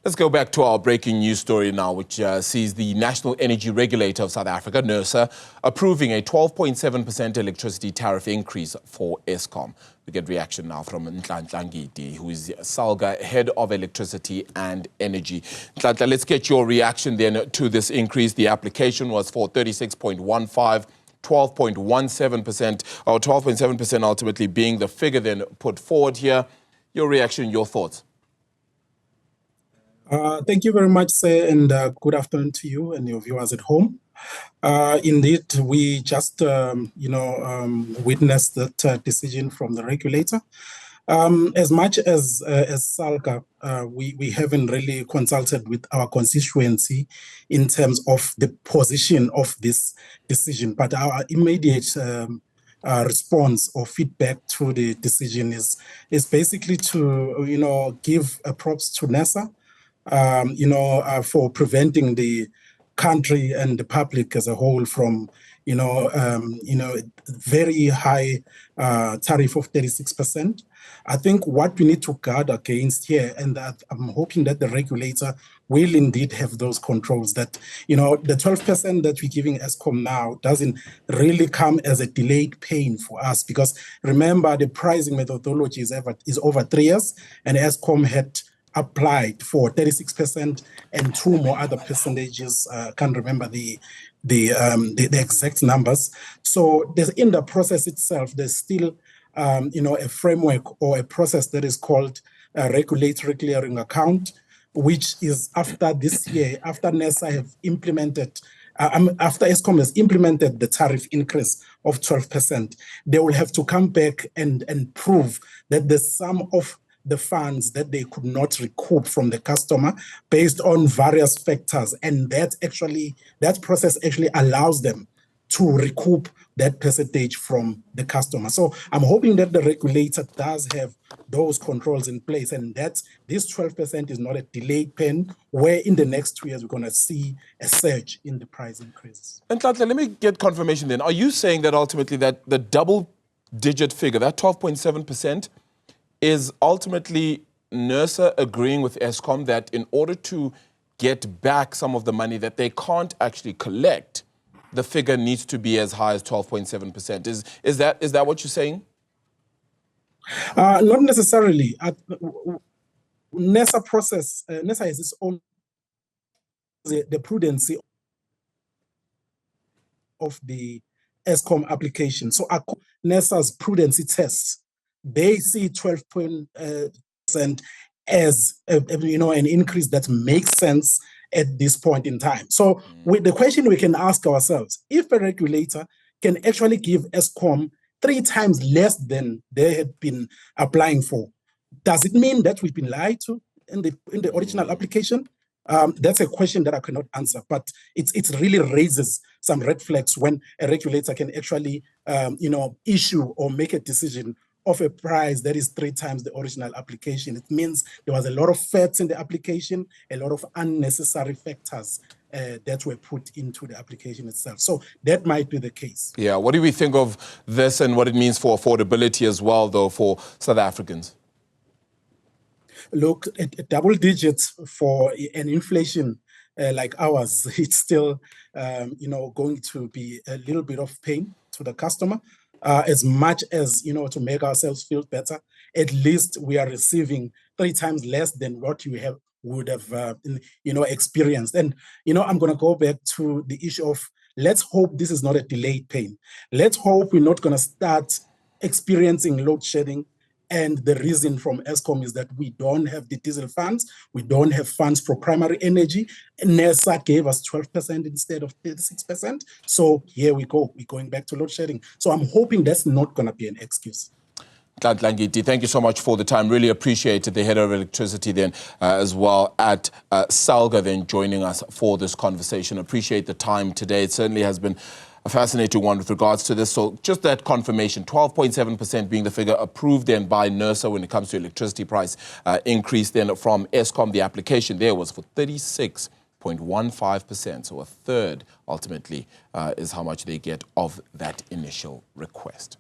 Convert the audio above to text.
Let's go back to our breaking news story now, which sees the National Energy Regulator of South Africa, NERSA, approving a 12.7% electricity tariff increase for Eskom. We get reaction now from Nhlanhla Ngidi, who is Salga Head of Electricity and Energy. Nhlanhla, let's get your reaction then to this increase. The application was for 36.15, 12.17%, or 12.7% ultimately being the figure then put forward here. Your reaction, your thoughts? Thank you very much, sir, and good afternoon to you and your viewers at home. Indeed, we just, witnessed that decision from the regulator. As much as Salga, we haven't really consulted with our constituency in terms of the position of this decision, but our immediate response or feedback to the decision is basically to, give props to NERSA, for preventing the country and the public as a whole from, very high tariff of 36%. I think what we need to guard against here, and that I'm hoping that the regulator will indeed have those controls, that, the 12% that we're giving Eskom now doesn't really come as a delayed pain for us, because remember, the pricing methodology is over 3 years, and Eskom had applied for 36% and 2 more other percentages. Can't remember the exact numbers. So there's, in the process itself, there's still a framework or a process that is called a regulatory clearing account, which is after this year, after NERSA have implemented, after Eskom has implemented the tariff increase of 12%, they will have to come back and prove that the sum of the funds that they could not recoup from the customer based on various factors. And that process actually allows them to recoup that percentage from the customer. So I'm hoping that the regulator does have those controls in place, and that this 12% is not a delayed pain where in the next 2 years we're going to see a surge in the price increases. And Nhlanhla, let me get confirmation then. Are you saying that ultimately that the double-digit figure, that 12.7%, is ultimately NERSA agreeing with Eskom that in order to get back some of the money that they can't actually collect, the figure needs to be as high as 12.7%? Is that what you're saying? Not necessarily. NERSA process, NERSA has its own, the prudency of the Eskom application. So NERSA's prudency tests, they see 12% as an increase that makes sense at this point in time. So with the question we can ask ourselves, if a regulator can actually give Eskom 3 times less than they had been applying for, does it mean that we've been lied to in the original application? That's a question that I cannot answer, but it really raises some red flags when a regulator can actually issue or make a decision of a price that is 3 times the original application. It means there was a lot of facts in the application, a lot of unnecessary factors that were put into the application itself. So that might be the case. Yeah, what do we think of this and what it means for affordability as well, though, for South Africans? Look, at double digits for an inflation like ours, it's still, going to be a little bit of pain to the customer. As much as, to make ourselves feel better, at least we are receiving 3 times less than what you would have, experienced. And, I'm going to go back to the issue of, let's hope this is not a delayed pain. Let's hope we're not going to start experiencing load shedding. And the reason from Eskom is that we don't have the diesel funds. We don't have funds for primary energy. And NERSA gave us 12% instead of 36%. So here we go. We're going back to load shedding. So I'm hoping that's not going to be an excuse. Nhlanhla Ngidi, thank you so much for the time. Really appreciate it. The head of electricity then as well at Salga then joining us for this conversation. Appreciate the time today. It certainly has been a fascinating one with regards to this. So just that confirmation, 12.7% being the figure approved then by NERSA when it comes to electricity price increase then from Eskom. The application there was for 36.15%. So a third ultimately is how much they get of that initial request.